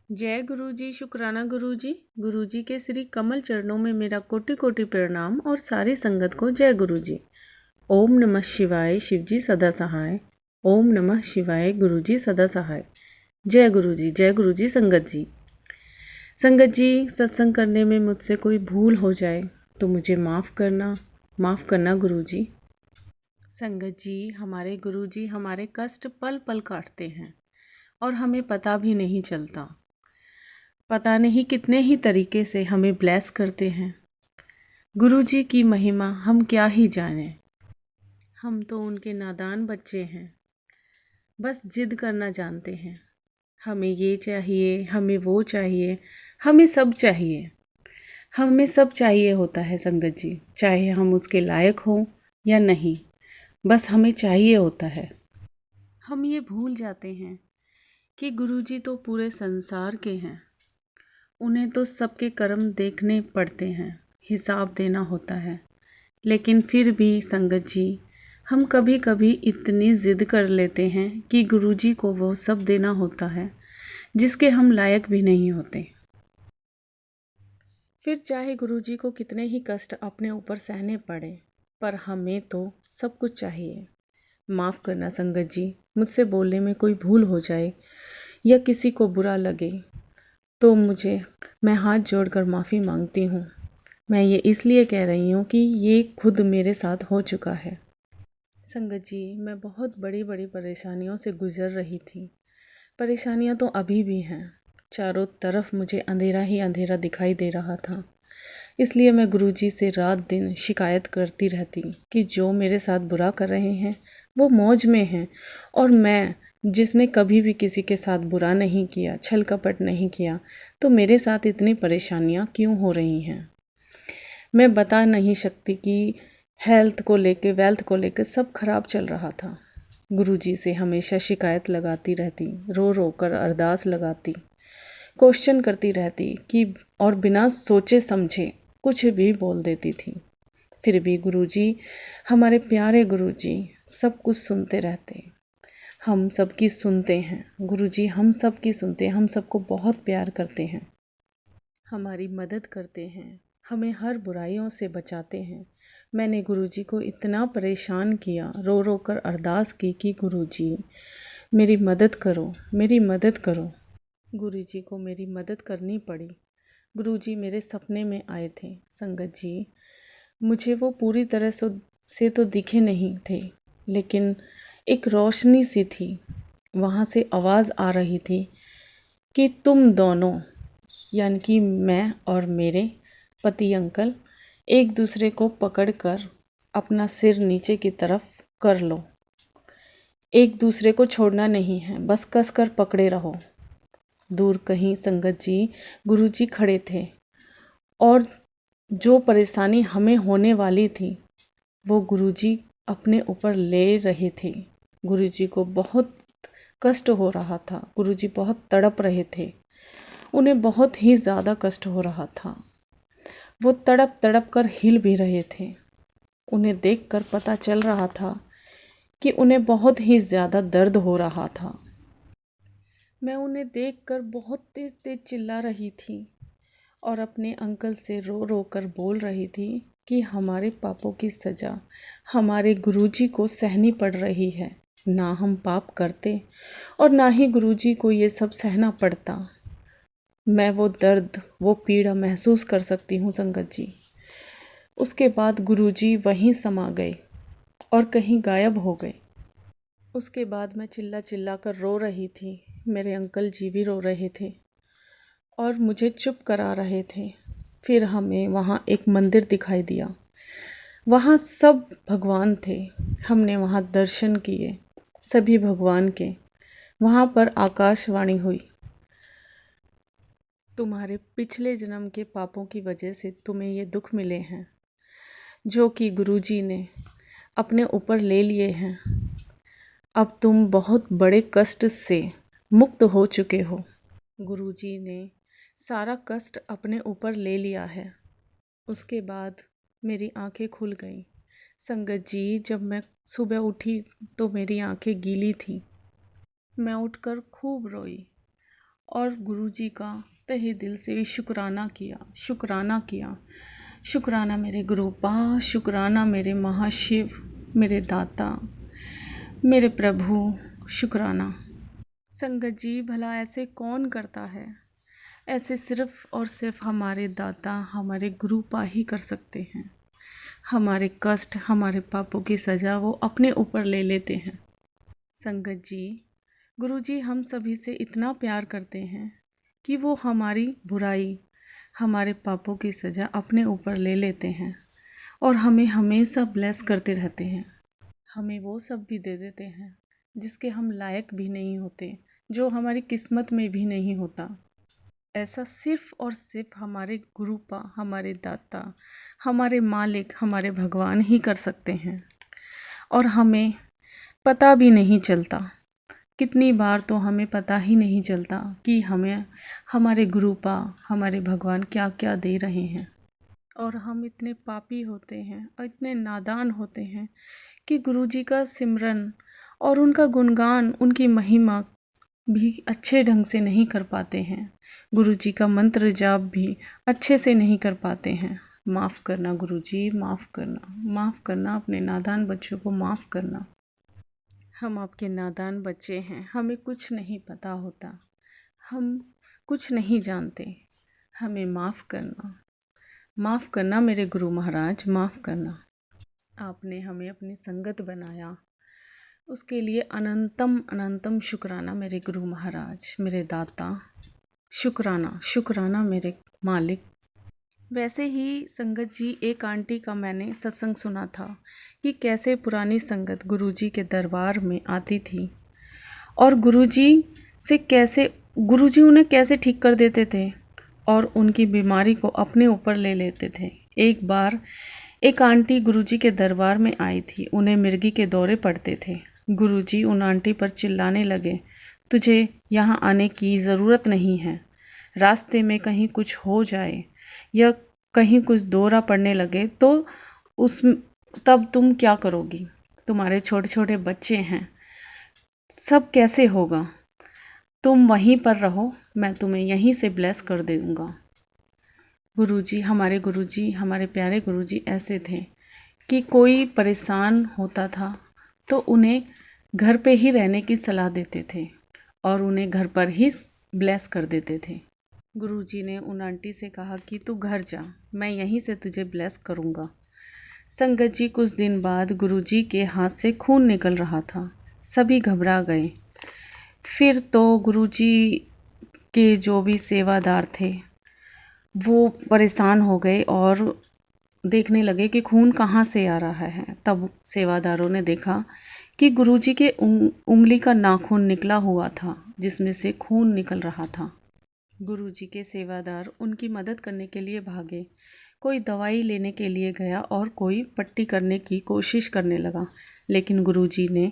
जय गुरु जी, शुक्राना गुरु जी। गुरु जी के श्री कमल चरणों में मेरा कोटि कोटि प्रणाम और सारी संगत को जय गुरु जी। ओम नमः शिवाय, शिव जी सदा सहाय। ओम नमः शिवाय, गुरु जी सदा सहाय। जय गुरु जी, जय गुरु जी। संगत जी, संगत जी, सत्संग करने में मुझसे कोई भूल हो जाए तो मुझे माफ़ करना गुरु जी। संगत जी, हमारे गुरु जी हमारे कष्ट पल पल काटते हैं और हमें पता भी नहीं चलता। पता नहीं कितने ही तरीके से हमें ब्लेस करते हैं। गुरु जी की महिमा हम क्या ही जानें। हम तो उनके नादान बच्चे हैं, बस जिद करना जानते हैं। हमें ये चाहिए, हमें वो चाहिए, हमें सब चाहिए। हमें सब चाहिए होता है संगत जी, चाहे हम उसके लायक हों या नहीं, बस हमें चाहिए होता है। हम ये भूल जाते हैं कि गुरु जी तो पूरे संसार के हैं। उन्हें तो सबके कर्म देखने पड़ते हैं, हिसाब देना होता है। लेकिन फिर भी संगत जी, हम कभी कभी इतनी ज़िद कर लेते हैं कि गुरुजी को वो सब देना होता है जिसके हम लायक भी नहीं होते। फिर चाहे गुरुजी को कितने ही कष्ट अपने ऊपर सहने पड़े, पर हमें तो सब कुछ चाहिए। माफ़ करना संगत जी, मुझसे बोलने में कोई भूल हो जाए या किसी को बुरा लगे तो मैं हाथ जोड़कर माफ़ी मांगती हूँ। मैं ये इसलिए कह रही हूँ कि ये खुद मेरे साथ हो चुका है। संगत जी, मैं बहुत बड़ी बड़ी परेशानियों से गुज़र रही थी। परेशानियाँ तो अभी भी हैं। चारों तरफ मुझे अंधेरा ही अंधेरा दिखाई दे रहा था। इसलिए मैं गुरुजी से रात दिन शिकायत करती रहती कि जो मेरे साथ बुरा कर रहे हैं वो मौज में हैं, और मैं जिसने कभी भी किसी के साथ बुरा नहीं किया, छल कपट नहीं किया, तो मेरे साथ इतनी परेशानियाँ क्यों हो रही हैं। मैं बता नहीं सकती कि हेल्थ को लेके, वेल्थ को लेके सब खराब चल रहा था। गुरुजी से हमेशा शिकायत लगाती रहती, रो रो कर अरदास लगाती, क्वेश्चन करती रहती कि और बिना सोचे समझे कुछ भी बोल देती थी। फिर भी गुरुजी, हमारे प्यारे गुरुजी, सब कुछ सुनते रहते। हम सबकी सुनते हैं गुरुजी, हम सबकी सुनते हैं। हम सबको बहुत प्यार करते हैं, हमारी मदद करते हैं, हमें हर बुराइयों से बचाते हैं। मैंने गुरुजी को इतना परेशान किया, रो रो कर अरदास की कि गुरुजी मेरी मदद करो, मेरी मदद करो। गुरुजी को मेरी मदद करनी पड़ी। गुरुजी मेरे सपने में आए थे संगत जी। मुझे वो पूरी तरह से तो दिखे नहीं थे, लेकिन एक रोशनी सी थी। वहाँ से आवाज़ आ रही थी कि तुम दोनों, यानी कि मैं और मेरे पति अंकल, एक दूसरे को पकड़कर अपना सिर नीचे की तरफ कर लो। एक दूसरे को छोड़ना नहीं है, बस कस कर पकड़े रहो। दूर कहीं संगत जी, गुरुजी खड़े थे, और जो परेशानी हमें होने वाली थी वो गुरुजी अपने ऊपर ले रहे थे। गुरुजी को बहुत कष्ट हो रहा था, गुरुजी बहुत तड़प रहे थे, उन्हें बहुत ही ज़्यादा कष्ट हो रहा था। वो तड़प तड़प कर हिल भी रहे थे। उन्हें देखकर पता चल रहा था कि उन्हें बहुत ही ज़्यादा दर्द हो रहा था। मैं उन्हें देखकर बहुत तेज तेज चिल्ला रही थी और अपने अंकल से रो रो कर बोल रही थी कि हमारे पापों की सज़ा हमारे गुरुजी को सहनी पड़ रही है। ना हम पाप करते और ना ही गुरुजी को ये सब सहना पड़ता। मैं वो दर्द, वो पीड़ा महसूस कर सकती हूँ संगत जी। उसके बाद गुरुजी वहीं समा गए और कहीं गायब हो गए। उसके बाद मैं चिल्ला चिल्ला कर रो रही थी। मेरे अंकल जी भी रो रहे थे और मुझे चुप करा रहे थे। फिर हमें वहाँ एक मंदिर दिखाई दिया। वहाँ सब भगवान थे। हमने वहाँ दर्शन किए सभी भगवान के। वहाँ पर आकाशवाणी हुई, तुम्हारे पिछले जन्म के पापों की वजह से तुम्हें ये दुख मिले हैं, जो कि गुरुजी ने अपने ऊपर ले लिए हैं। अब तुम बहुत बड़े कष्ट से मुक्त हो चुके हो। गुरुजी ने सारा कष्ट अपने ऊपर ले लिया है। उसके बाद मेरी आंखें खुल गईं। संगत जी, जब मैं सुबह उठी तो मेरी आंखें गीली थी। मैं उठकर खूब रोई और गुरुजी का तहे दिल से शुक्राना किया, शुक्राना किया। शुक्राना मेरे गुरुपा, शुक्राना मेरे महाशिव, मेरे दाता, मेरे प्रभु, शुक्राना। संगत जी, भला ऐसे कौन करता है? ऐसे सिर्फ़ और सिर्फ़ हमारे दाता, हमारे गुरुपा ही कर सकते हैं। हमारे कष्ट, हमारे पापों की सज़ा वो अपने ऊपर ले लेते हैं। संगत जी, गुरुजी हम सभी से इतना प्यार करते हैं कि वो हमारी बुराई, हमारे पापों की सज़ा अपने ऊपर ले लेते हैं और हमें हमेशा ब्लेस करते रहते हैं। हमें वो सब भी दे देते हैं जिसके हम लायक भी नहीं होते, जो हमारी किस्मत में भी नहीं होता। ऐसा सिर्फ़ और सिर्फ़ हमारे गुरुपा, हमारे दाता, हमारे मालिक, हमारे भगवान ही कर सकते हैं। और हमें पता भी नहीं चलता, कितनी बार तो हमें पता ही नहीं चलता कि हमें हमारे गुरुपा, हमारे भगवान क्या क्या दे रहे हैं। और हम इतने पापी होते हैं और इतने नादान होते हैं कि गुरुजी का सिमरन और उनका गुणगान, उनकी महिमा भी अच्छे ढंग से नहीं कर पाते हैं। गुरुजी का मंत्र जाप भी अच्छे से नहीं कर पाते हैं। माफ़ करना गुरुजी, माफ़ करना, माफ़ करना, अपने नादान बच्चों को माफ़ करना। हम आपके नादान बच्चे हैं, हमें कुछ नहीं पता होता, हम कुछ नहीं जानते, हमें माफ़ करना। माफ़ करना मेरे गुरु महाराज, माफ़ करना। आपने हमें अपनी संगत बनाया, उसके लिए अनंतम अनंतम शुक्राना मेरे गुरु महाराज, मेरे दाता। शुक्राना, शुक्राना मेरे मालिक। वैसे ही संगत जी, एक आंटी का मैंने सत्संग सुना था कि कैसे पुरानी संगत गुरुजी के दरबार में आती थी और गुरुजी से कैसे गुरुजी उन्हें कैसे ठीक कर देते थे और उनकी बीमारी को अपने ऊपर ले लेते थे। एक बार एक आंटी गुरुजी के दरबार में आई थी, उन्हें मिर्गी के दौरे पड़ते थे। गुरुजी उन आंटी पर चिल्लाने लगे, तुझे यहाँ आने की ज़रूरत नहीं है, रास्ते में कहीं कुछ हो जाए या कहीं कुछ दौरा पड़ने लगे तो उस तब तुम क्या करोगी? तुम्हारे छोटे छोटे बच्चे हैं, सब कैसे होगा? तुम वहीं पर रहो, मैं तुम्हें यहीं से ब्लेस कर दूँगा। गुरुजी, हमारे प्यारे गुरुजी ऐसे थे कि कोई परेशान होता था तो उन्हें घर पे ही रहने की सलाह देते थे और उन्हें घर पर ही ब्लेस कर देते थे। गुरुजी ने उन आंटी से कहा कि तू घर जा, मैं यहीं से तुझे ब्लेस करूँगा। संगत जी, कुछ दिन बाद गुरुजी के हाथ से खून निकल रहा था, सभी घबरा गए। फिर तो गुरुजी के जो भी सेवादार थे वो परेशान हो गए और देखने लगे कि खून कहाँ से आ रहा है। तब सेवादारों ने देखा कि गुरुजी के उंगली का नाखून निकला हुआ था जिसमें से खून निकल रहा था। गुरुजी के सेवादार उनकी मदद करने के लिए भागे, कोई दवाई लेने के लिए गया और कोई पट्टी करने की कोशिश करने लगा, लेकिन गुरुजी ने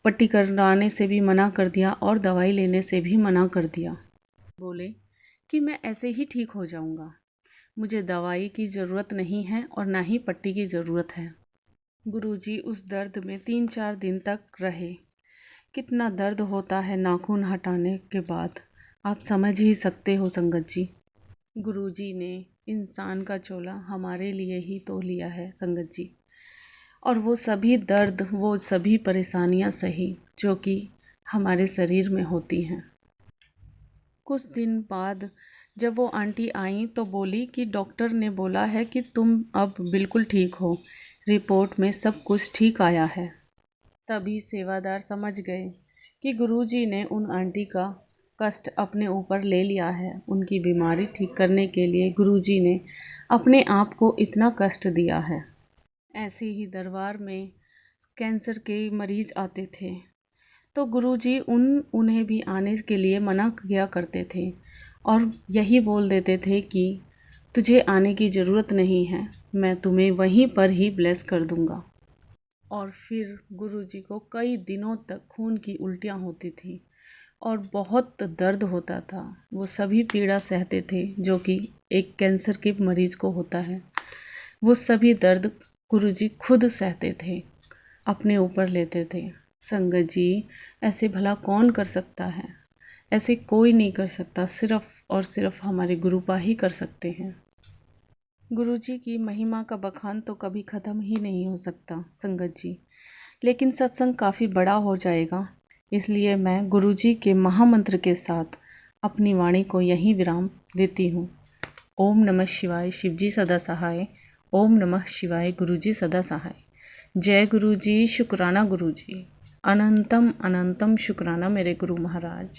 पट्टी कराने से भी मना कर दिया और दवाई लेने से भी मना कर दिया। बोले कि मैं ऐसे ही ठीक हो जाऊंगा, मुझे दवाई की ज़रूरत नहीं है और ना ही पट्टी की ज़रूरत है। गुरुजी उस दर्द में 3-4 दिन तक रहे। कितना दर्द होता है नाखून हटाने के बाद, आप समझ ही सकते हो संगत जी। गुरुजी ने इंसान का चोला हमारे लिए ही तो लिया है संगत जी, और वो सभी दर्द, वो सभी परेशानियां सही जो कि हमारे शरीर में होती हैं। कुछ दिन बाद जब वो आंटी आई तो बोली कि डॉक्टर ने बोला है कि तुम अब बिल्कुल ठीक हो, रिपोर्ट में सब कुछ ठीक आया है। तभी सेवादार समझ गए कि गुरुजी ने उन आंटी का कष्ट अपने ऊपर ले लिया है। उनकी बीमारी ठीक करने के लिए गुरुजी ने अपने आप को इतना कष्ट दिया है। ऐसे ही दरबार में कैंसर के मरीज़ आते थे तो गुरुजी उन्हें भी आने के लिए मना किया करते थे और यही बोल देते थे कि तुझे आने की ज़रूरत नहीं है, मैं तुम्हें वहीं पर ही ब्लेस कर दूँगा। और फिर गुरुजी को कई दिनों तक खून की उल्टियाँ होती थी और बहुत दर्द होता था। वो सभी पीड़ा सहते थे जो कि एक कैंसर के मरीज़ को होता है। वो सभी दर्द गुरुजी खुद सहते थे, अपने ऊपर लेते थे। संगत जी, ऐसे भला कौन कर सकता है? ऐसे कोई नहीं कर सकता, सिर्फ और सिर्फ हमारे गुरुपा ही कर सकते हैं। गुरुजी की महिमा का बखान तो कभी ख़त्म ही नहीं हो सकता संगत जी, लेकिन सत्संग काफ़ी बड़ा हो जाएगा, इसलिए मैं गुरुजी के महामंत्र के साथ अपनी वाणी को यहीं विराम देती हूँ। ओम नमः शिवाय, शिवजी सदा सहाय। ओम नमः शिवाय, गुरुजी सदा सहाय। जय गुरुजी, शुक्राना गुरुजी, अनंतम अनंतम शुक्राना मेरे गुरु महाराज।